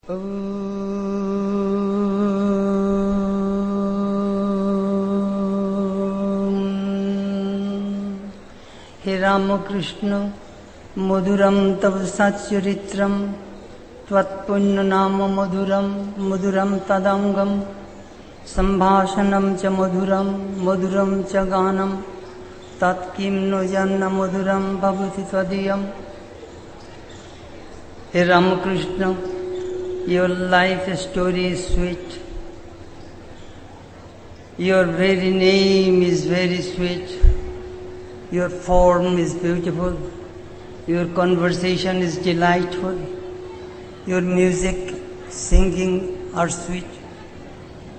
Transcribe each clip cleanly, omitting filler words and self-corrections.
हे रामकृष्ण मधुरम तव सच्चरित्रम त्वत्पुण्य नाम मधुरम मधुरम तदंगम संभाषणम च मधुरम मधुरम च गानम तत्किं नो जन्न मधुरम भवति त्वदीयम्। हे Ramakrishna, your life story is sweet. Your very name is very sweet. Your form is beautiful. Your conversation is delightful. Your music, singing are sweet.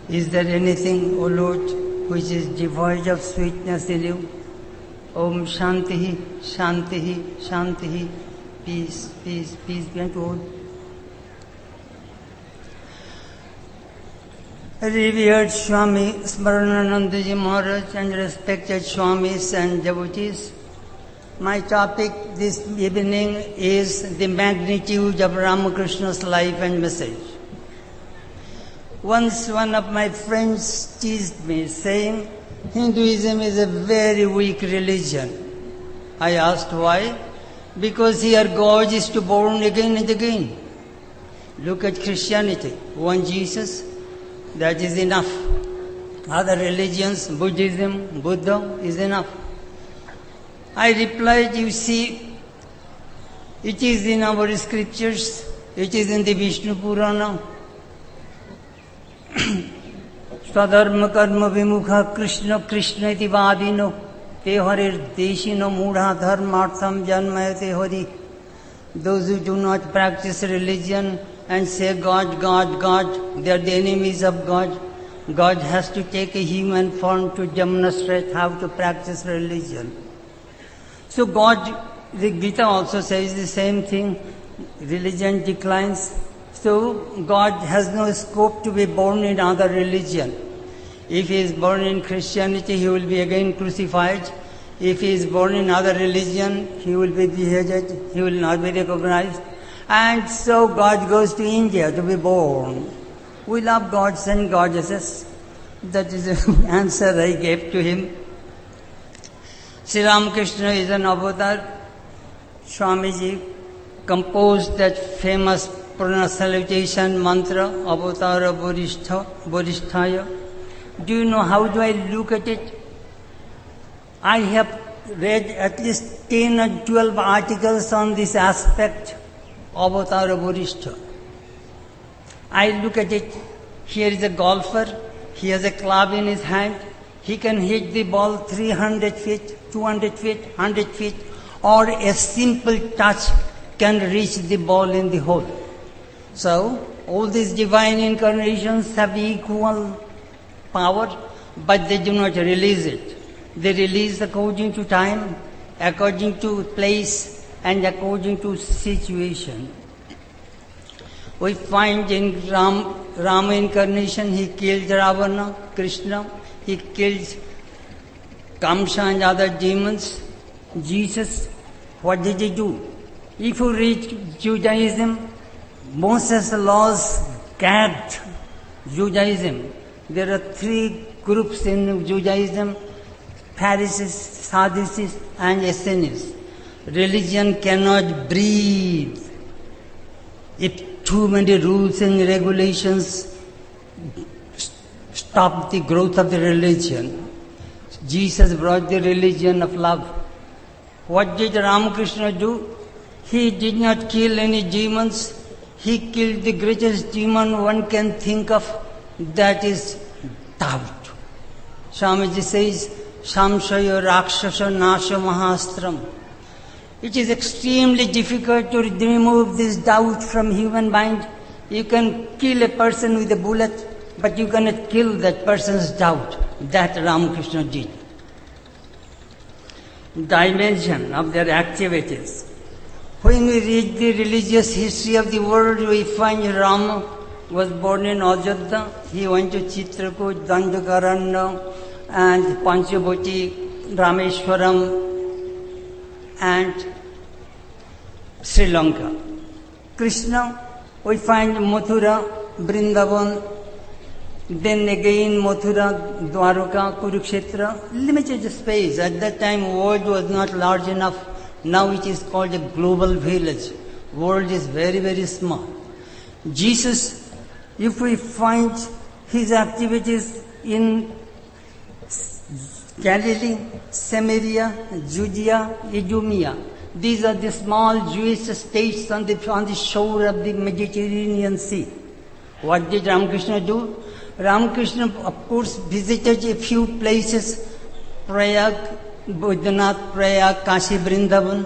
Is there anything, O Lord, which is devoid of sweetness in you? Om Shantihi, Shantihi, Shantihi. Peace, peace, peace be unto all. Revered Swami Smarananandaji Maharaj and respected Swamis and devotees, my topic this evening is the magnitude of Ramakrishna's life and message. Once one of my friends teased me, saying, Hinduism is a very weak religion. I asked why? Because here God is to born again and again. Look at Christianity, one Jesus, that is enough. Other religions, Buddhism, Buddha is enough. I replied, you see, it is in our scriptures, it is in the Vishnu Purana. Swadharma karma vimukha Krishna Krishna iti vadino te harir deshino mudha dharmartham janmayate hari. Those who do not practice religion and say God, God, God, they are the enemies of God. God has to take a human form to demonstrate how to practice religion. So God, the Gita also says the same thing, religion declines. So God has no scope to be born in other religion. If he is born in Christianity, he will be again crucified. If he is born in other religion, he will be beheaded, he will not be recognized. And so God goes to India to be born. We love gods and goddesses. That is the answer I gave to him. Sri Ramakrishna is an avatar. Swamiji composed that famous Purana salutation mantra, Avatara Varisthaya. Do you know how do I look at it? I have read at least 10 or 12 articles on this aspect, Avatara Varishtha. I look at it, here is a golfer, he has a club in his hand, he can hit the ball 300 feet, 200 feet, 100 feet, or a simple touch can reach the ball in the hole. So, all these divine incarnations have equal power, but they do not release it. They release according to time, according to place, and according to situation. We find in Rama incarnation, he killed Ravana, Krishna, he killed Kamsa and other demons. Jesus, what did he do? If you read Judaism, Moses' laws gagged Judaism. There are 3 groups in Judaism, Pharisees, Sadducees and Essenes. Religion cannot breathe if too many rules and regulations stop the growth of the religion. Jesus brought the religion of love. What did Ramakrishna do? He did not kill any demons. He killed the greatest demon one can think of, that is doubt. Swamiji says, Samshaya Rakshasa Nasha Mahastram. It is extremely difficult to remove this doubt from human mind. You can kill a person with a bullet, but you cannot kill that person's doubt. That Ramakrishna did. Dimension of their activities. When we read the religious history of the world, we find Rama was born in Ajodhya. He went to Chitrakoot, Dandakaranya, and Panchavati, Rameshwaram, and Sri Lanka. Krishna We find Mathura, Vrindavan, then again Mathura, Dwaraka, Kurukshetra, limited space. At that time world was not large enough. Now it is called a global village. World is very, very small. Jesus, if we find his activities in Galilee, Samaria, Judea, Idumea, these are the small Jewish states on the shore of the Mediterranean Sea. What did Ramakrishna do? Ramakrishna, of course, visited a few places, Prayag, Buddhanath, Prayag, Kashi, Vrindavan,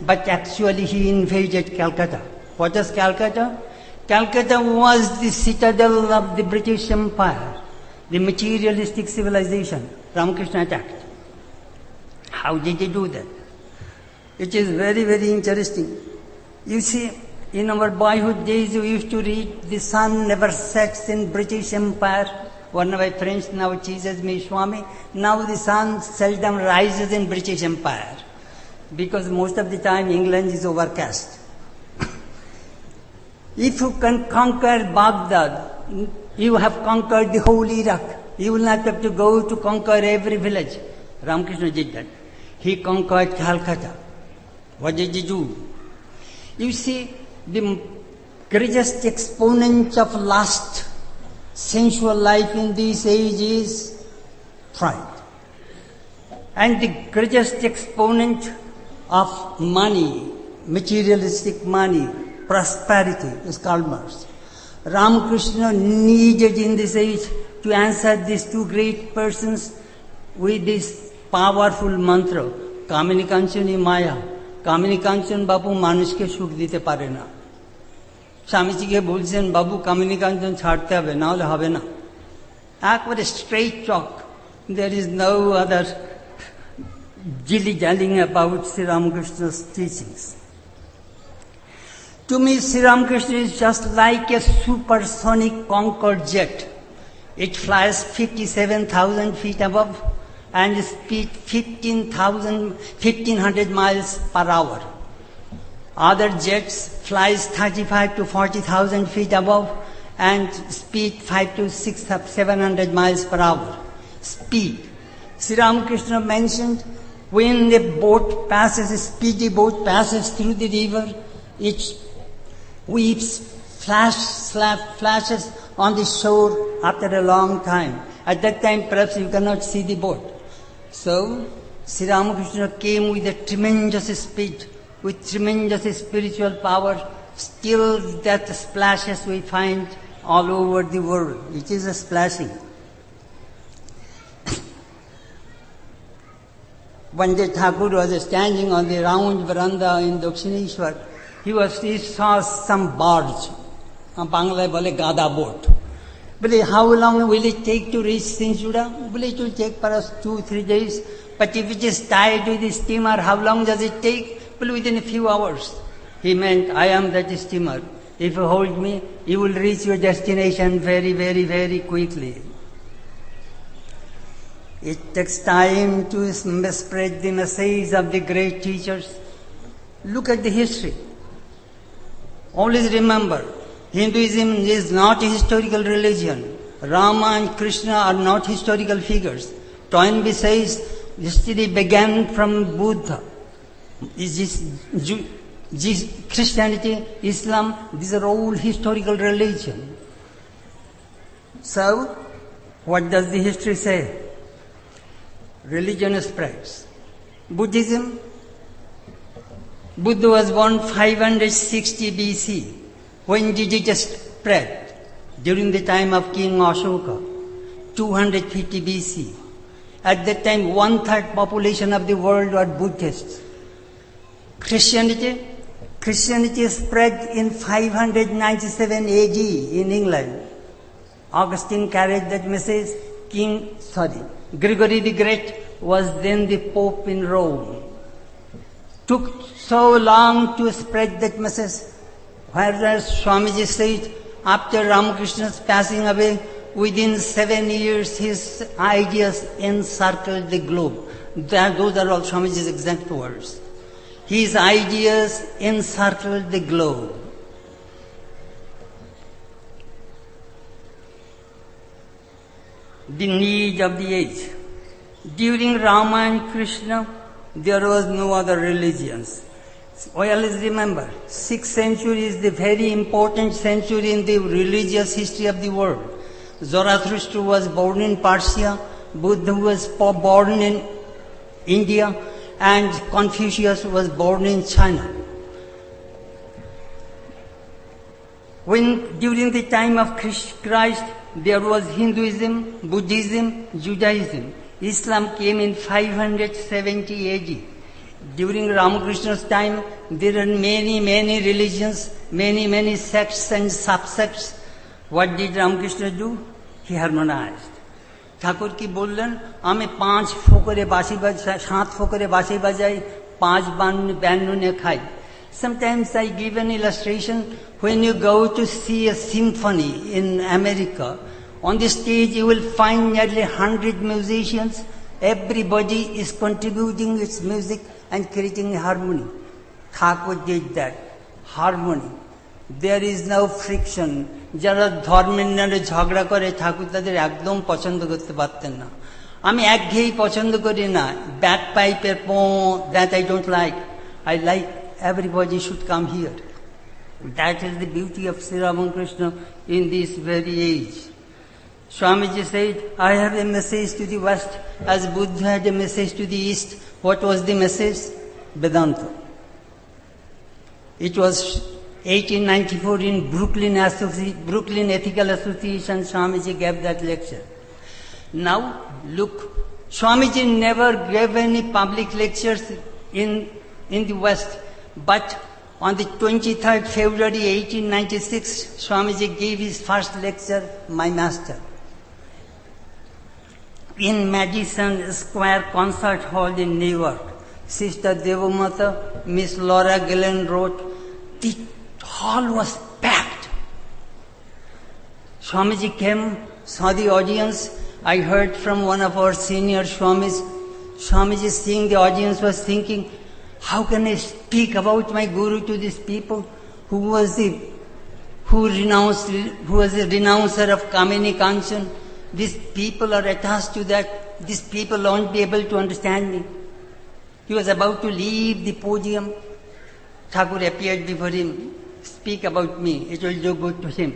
but actually he invaded Calcutta. What is Calcutta? Calcutta was the citadel of the British Empire, the materialistic civilization. Ramakrishna attacked. How did he do that? It is very, very interesting. You see, in our boyhood days, we used to read, "The sun never sets in British Empire." One of my friends now teases me, "Swami, now the sun seldom rises in British Empire, because most of the time England is overcast." If you can conquer Baghdad, you have conquered the whole Iraq. You will not have to go to conquer every village. Ramakrishna did that. He conquered Calcutta. What did he do? You see, the greatest exponent of lust, sensual life in this age is pride. And the greatest exponent of money, materialistic money, prosperity is Karl Marx. Ramakrishna needed in this age to answer these two great persons with this powerful mantra, Kamini Kanchani Maya. Kamini Kanchan বাবু মানুষকে সুখ দিতে পারে না। স্বামীজিকে বলছেন, বাবু কামিনী কাঞ্চন ছাড়তে হবে, না হলে হবে না। একবারে straight talk. There is no other dilly-dallying about Sri Ramakrishna's teachings. To me, Sri Ramakrishna is just like a supersonic Concorde jet. It flies 57,000 feet above and speed 1500 miles per hour. Other jets flies 35 to 40,000 feet above and speed 5 to 700 miles per hour. Speed. Sri Ramakrishna mentioned, when a boat passes, a speedy boat passes through the river, it weeps, flashes on the shore after a long time. At that time, perhaps you cannot see the boat. So, Sri Ramakrishna came with a tremendous speed, with tremendous spiritual power. Still that splashes we find all over the world. It is a splashing. One day Thakur was standing on the round veranda in Dakshineshwar. He saw some barge. Bangla bole gada boat. But how long will it take to reach Sinsuda? Well, it will take perhaps 2-3 days. But if it is tied with the steamer, how long does it take? Well, within a few hours. He meant, I am that steamer. If you hold me, you will reach your destination very, very, very quickly. It takes time to spread the message of the great teachers. Look at the history. Always remember, Hinduism is not a historical religion. Rama and Krishna are not historical figures. Toynbee says history began from Buddha. Christianity, Islam, these are all historical religion. So, what does the history say? Religion spreads. Buddhism, Buddha was born 560 BC. When did it spread? During the time of King Ashoka, 250 BC. At that time, 1/3 population of the world were Buddhists. Christianity spread in 597 AD in England. Augustine carried that message. Gregory the Great was then the Pope in Rome. Took so long to spread that message. Whereas Swamiji said, after Ramakrishna's passing away, within 7 years his ideas encircled the globe. Those are all Swamiji's exact words. His ideas encircled the globe. the need of the age. During Rama and Krishna, there was no other religions. Always remember, 6th century is the very important century in the religious history of the world. Zoroaster was born in Persia, Buddha was born in India, and Confucius was born in China. During the time of Christ, there was Hinduism, Buddhism, Judaism. Islam came in 570 AD. During Ramakrishna's time, there are many religions, many sects and subsects. What did Ramakrishna do? He harmonized. ঠাকুর কি বললেন, আমি 5 ফোকরে বাঁশি বাজাই, 7 ফোকরে বাঁশি বাজাই, 5 ব্যান্ডনে খাই. Sometimes I give an illustration. When you go to see a symphony in America, on the stage you will find nearly 100 musicians. Everybody is contributing its music and creating harmony. Thakur did that. Harmony. There is no friction. যারা ধর্মের নামে ঝগড়া করে ঠাকুর তাদের একদম পছন্দ করতে পারতেন না. আমি একঘেয়েই পছন্দ করি না, ব্যাক পাইপের that I don't like. I like everybody should come here. That is the beauty of Sri Ramakrishna in this very age. Swamiji said, I have a message to the West as Buddha had a message to the East. What was the message? Vedanta. It was 1894 in Brooklyn Ethical Association, Swamiji gave that lecture. Now, look, Swamiji never gave any public lectures in the West, but on the 23rd February 1896, Swamiji gave his first lecture, My Master. In Madison Square Concert Hall in New York, Sister Devamata, Miss Laura Gillen wrote, the hall was packed. Swamiji came, saw the audience. I heard from one of our senior Swamis. Swamiji seeing the audience was thinking, how can I speak about my Guru to these people who was a renouncer of Kamini Kanchan? These people are attached to that. These people won't be able to understand me. He was about to leave the podium. Thakur appeared before him. Speak about me. It will do good to him.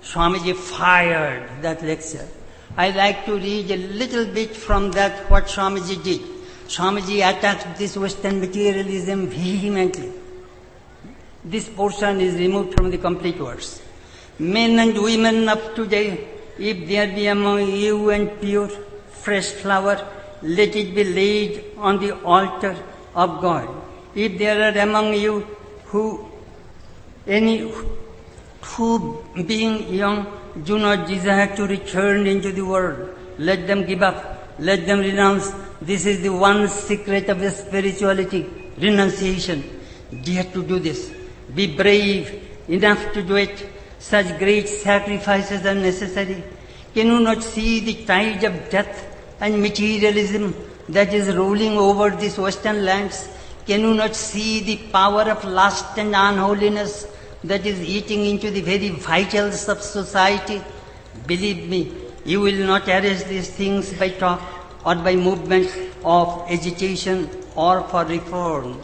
Swamiji fired that lecture. I like to read a little bit from that, what Swamiji did. Swamiji attacked this Western materialism vehemently. This portion is removed from the complete verse. Men and women of today, if there be among you and pure, fresh flower, let it be laid on the altar of God. If there are among you who being young do not desire to return into the world, let them give up, let them renounce. This is the one secret of the spirituality, renunciation. Dare to do this. Be brave enough to do it. Such great sacrifices are necessary. Can you not see the tide of death and materialism that is rolling over these Western lands? Can you not see the power of lust and unholiness that is eating into the very vitals of society? Believe me, you will not arrest these things by talk or by movements of agitation or for reform,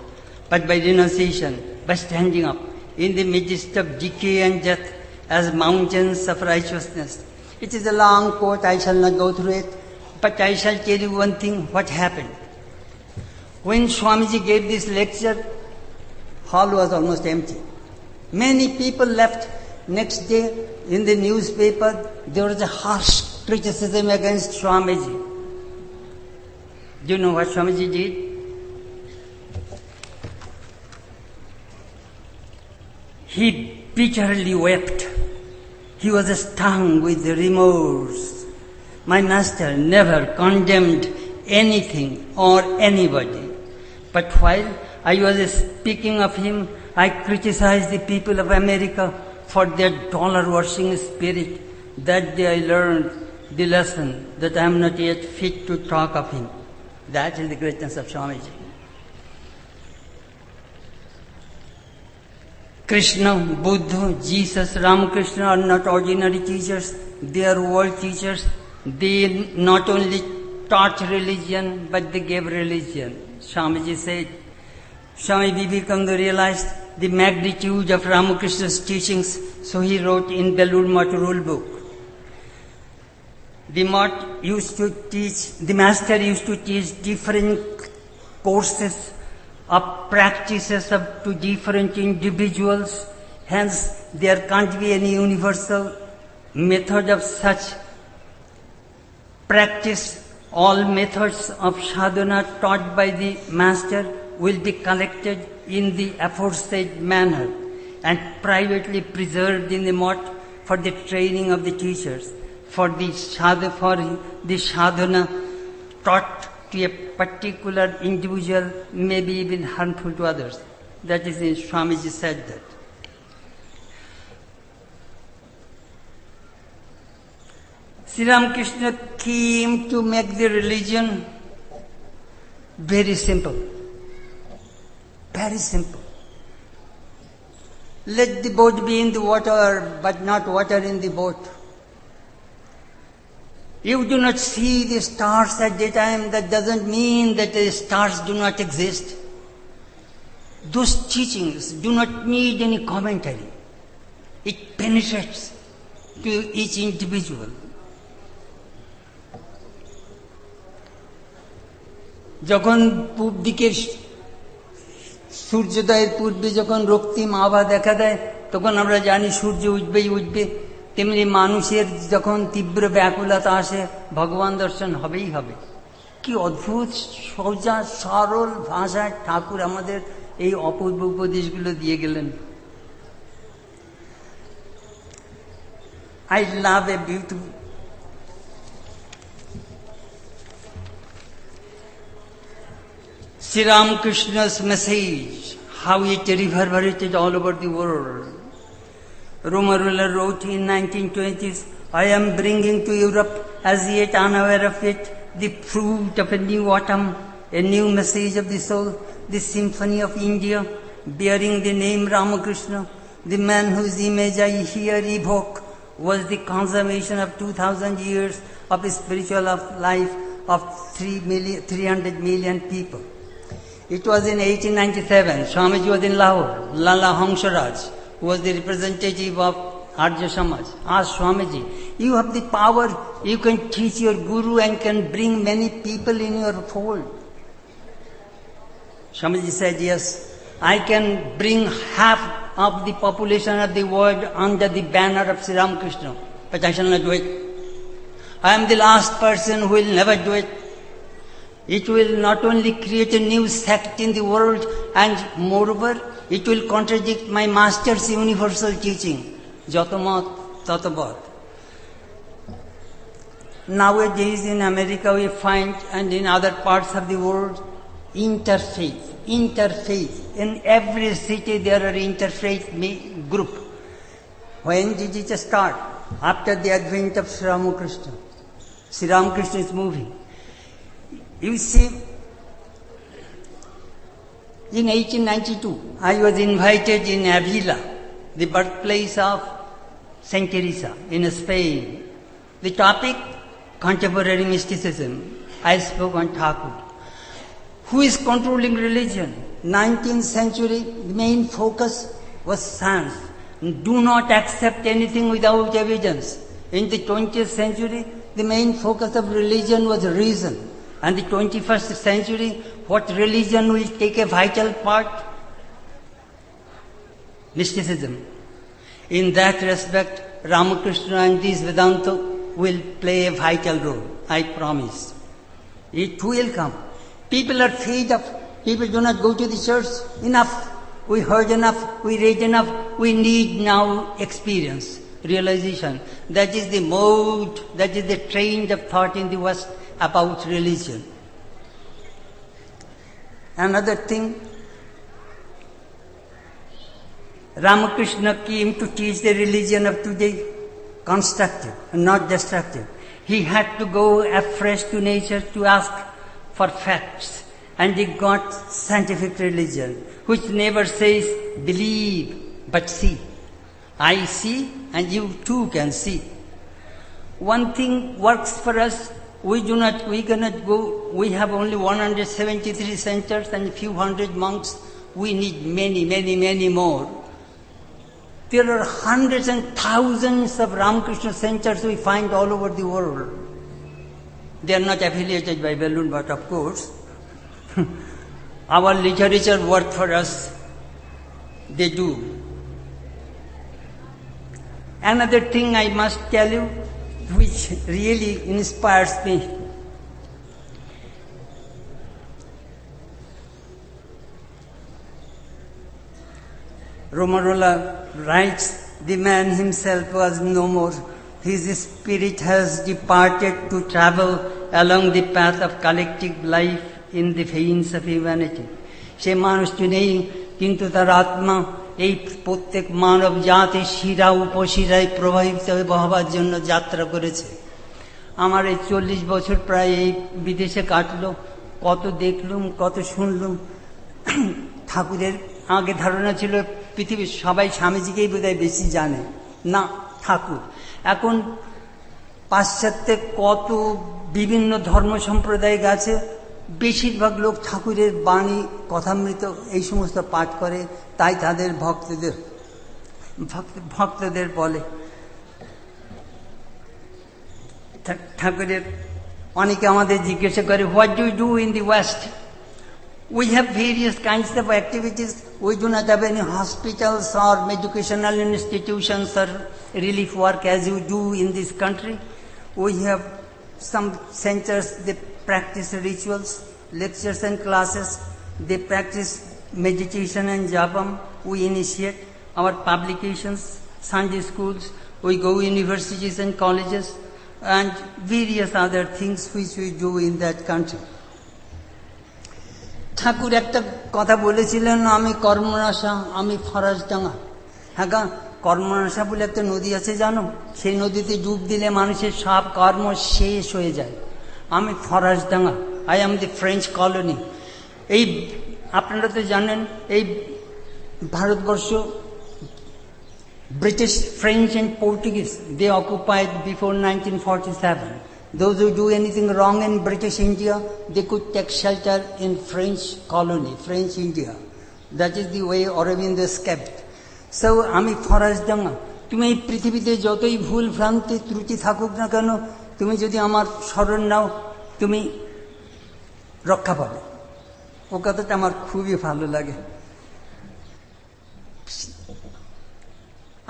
but by renunciation, by standing up in the midst of decay and death as mountains of righteousness. It is a long quote, I shall not go through it, but I shall tell you one thing, what happened. When Swamiji gave this lecture, hall was almost empty. Many people left. Next day, in the newspaper, there was a harsh criticism against Swamiji. Do you know what Swamiji did? He bitterly wept. He was stung with remorse. My master never condemned anything or anybody. But while I was speaking of him, I criticized the people of America for their dollar-worshipping spirit. That day I learned the lesson that I am not yet fit to talk of him. That is the greatness of Swamiji. Krishna, Buddha, Jesus, Ramakrishna are not ordinary teachers. They are world teachers. They not only taught religion, but they gave religion. Swamiji said, Swami Vivekananda realized the magnitude of Ramakrishna's teachings, so he wrote in Belur Math rule book. The master used to teach different courses of practices to different individuals. Hence, there can't be any universal method of such practice. All methods of sadhana taught by the master will be collected in the aforesaid manner and privately preserved in the mott for the training of the teachers. For the sadhana taught to a particular individual may be even harmful to others. That is, Swamiji said that. Sri Ramakrishna came to make the religion very simple. Very simple. Let the boat be in the water, but not water in the boat. You do not see the stars at daytime, that doesn't mean that the stars do not exist. Those teachings do not need any commentary. It penetrates to each individual. যখন পূব দিকের সূর্যোদয়ের পূর্বে যখন রক্তিম আভা দেখা দেয়, তখন আমরা জানি সূর্য উঠবেই উঠবে। তেমনি মানুষের যখন তীব্র ব্যাকুলতা আসে, ভগবান দর্শন হবেই হবে। কি অদ্ভুত সোজা সরল ভাষায় ঠাকুর আমাদের এই অপূর্ব উপদেশগুলো দিয়ে গেলেন। I love a beautiful Sri Ramakrishna's message, how it reverberated all over the world. Romarulla wrote in 1920s, I am bringing to Europe, as yet unaware of it, the fruit of a new autumn, a new message of the soul, the symphony of India, bearing the name Ramakrishna. The man whose image I here evoke was the consummation of 2,000 years of the spiritual life of 300 million people. It was in 1897, Swamiji was in Lahore. Lala Hangsharaj, who was the representative of Arya Samaj, asked Swamiji, you have the power, you can teach your guru and can bring many people in your fold. Swamiji said, yes, I can bring half of the population of the world under the banner of Sri Ramakrishna, but I shall not do it. I am the last person who will never do it. It will not only create a new sect in the world, and moreover, it will contradict my master's universal teaching. Jatamat Tatabat. Nowadays in America we find, and in other parts of the world, interfaith. In every city there are interfaith group. When did it start? After the advent of Sri Ramakrishna. Sri Ramakrishna is moving. You see, in 1892, I was invited in Avila, the birthplace of Saint Teresa in Spain. The topic, contemporary mysticism. I spoke on Thakur. Who is controlling religion? 19th century, the main focus was science. Do not accept anything without evidence. In the 20th century, the main focus of religion was reason. And the 21st century, what religion will take a vital part? Mysticism. In that respect, Ramakrishna and this Vedanta will play a vital role, I promise. It will come. People are fed up. People do not go to the church. Enough. We heard enough. We read enough. We need now experience, realization. That is the mode, that is the trend of thought in the West about religion. Another thing, Ramakrishna came to teach the religion of today, constructive and not destructive. He had to go afresh to nature to ask for facts, and he got scientific religion, which never says believe but see. I see and you too can see. one thing works for us. We cannot go. We have only 173 centers and a few hundred monks. We need many, many, many more. There are hundreds and thousands of Ramakrishna centers we find all over the world. They are not affiliated by Belur Math, of course. Our literature work for us. They do. Another thing I must tell you, which really inspires me. Romarola writes, the man himself was no more. His spirit has departed to travel along the path of collective life in the veins of humanity. সে মানুষটি নেই, কিন্তু তার আত্মা এই প্রত্যেক মানব জাতির শিরা উপশিরায় প্রবাহিত হবার জন্য যাত্রা করেছে। আমার এই 40 বছর প্রায় এই বিদেশে কাটলো, কত দেখলুম, কত শুনলুম। ঠাকুরের আগে ধারণা ছিল পৃথিবীর সবাই স্বামীজিকেই বোধহয় বেশি জানে, না ঠাকুর। এখন পাশ্চাত্যে কত বিভিন্ন ধর্ম সম্প্রদায় গেছে, বেশিরভাগ লোক ঠাকুরের বাণী কথামৃত এই সমস্ত পাঠ করে, তাই তাদের ভক্তদের বলে। ঠাকুরের অনেকে আমাদের জিজ্ঞাসা করে, what do you do in the west? We have various kinds of activities. We do not have any hospitals or educational institutions or relief work as you do in this country. We have some centers, they practice rituals, lectures and classes. They practice meditation and japam. We initiate our publications, Sunday schools. We go universities and colleges and various other things which we do in that country. ঠাকুর একটা কথা বলেছিলেন, আমি কর্মনাশা, আমি ফরাসডাঙ্গা। হ্যাঁ, কর্মনাশা বলে একটা নদী আছে জানো? সেই নদীতে ডুব দিলে মানুষের সব কর্ম শেষ হয়ে যায়। আমি Farasdanga, I am the French colony. এই আপনারা তো জানেন, এই Bharatvarsha British, French and Portuguese, they occupied before 1947. Those who do anything wrong in British India, they could take shelter in French colony, French India. That is the way Aurobindo escaped. So, আমি ফরাসডাঙ্গা। তুমি এই পৃথিবীতে যতই ভুল ভ্রান্তি ত্রুটি থাকুক না কেন, তুমি যদি আমার শরণ নাও, তুমি রক্ষা পাবে। ও কথাটা আমার খুবই ভালো লাগে।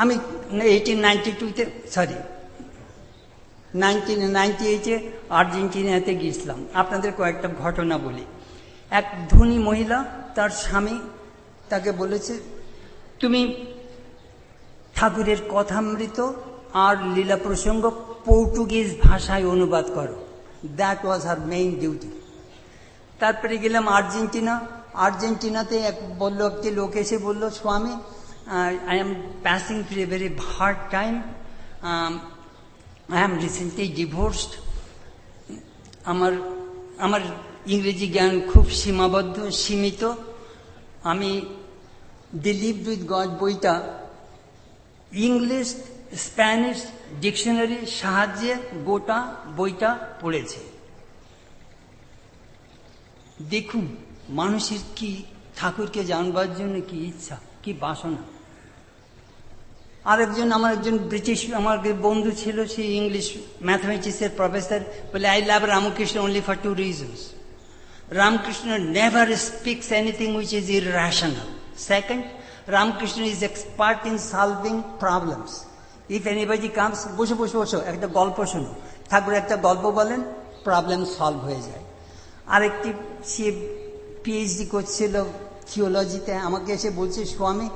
আমি 1998-এ আর্জেন্টিনাতে গিয়েছিলাম। আপনাদের কয়েকটা ঘটনা বলি। এক ধনী মহিলা, তার স্বামী তাকে বলেছে, তুমি ঠাকুরের কথামৃত আর লীলা প্রসঙ্গ পর্তুগিজ ভাষায় অনুবাদ করো। That was her main duty. তারপরে গেলাম আর্জেন্টিনাতে একটি লোক এসে বলল, স্বামী, I am passing through a very hard time. I am recently divorced. আমার ইংরেজি জ্ঞান খুব সীমিত। আমি দি লিভড উইথ গড বইটা ইংলিশ, স্প্যানিশ ডিকশনারির সাহায্যে গোটা বইটা পড়েছে। দেখুন মানুষের কি ঠাকুরকে জানবার জন্য কি ইচ্ছা, কি বাসনা। আমার একজন ব্রিটিশ আমার বন্ধু ছিল, সে ইংলিশ ম্যাথমেটিক্সের প্রফেসর, বলে I love Ramakrishna only for 2 reasons. Ramakrishna never speaks anything which is irrational. Second, Ramakrishna is expert in solving problems. If anybody comes, বসো একটা গল্প শোনো, ঠাকুর একটা গল্প বলেন, প্রবলেম সলভ হয়ে যায়। আরেকটি সে পিএইচডি করছিল থিওলজিতে, আমাকে এসে বলছে, স্বামী,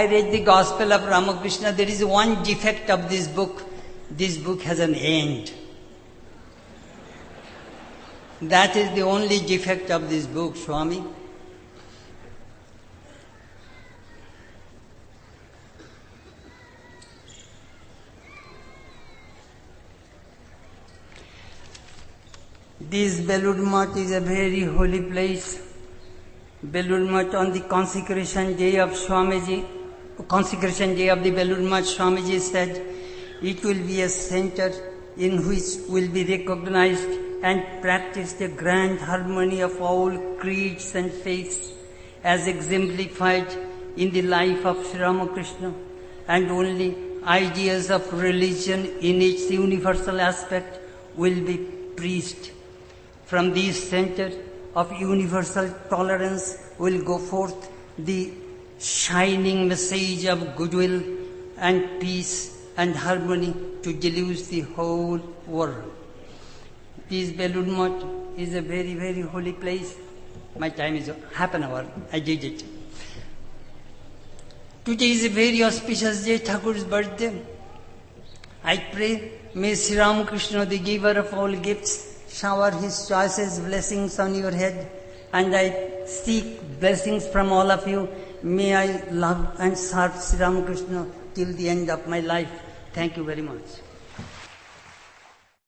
I read the Gospel of Ramakrishna. There is one defect of this book. This book has an end. That is the only defect of this book, Swami. This Belur Math is a very holy place. Belur Math, on the consecration day of Swamiji, consecration day of the Belur Math, Swamiji said, it will be a center in which will be recognized and practiced the grand harmony of all creeds and faiths as exemplified in the life of Sri Ramakrishna, and only ideas of religion in its universal aspect will be preached. From this center of universal tolerance will go forth the shining message of goodwill and peace and harmony to deluge the whole world. This balloon mott is a very, very holy place. My time is half an hour. I did it. Today is a very auspicious day, Thakur's birthday. I pray, may Sri Ramakrishna, the giver of all gifts, shower his choicest blessings on your head, and I seek blessings from all of you. May I love and serve Sri Ramakrishna till the end of my life. Thank you very much.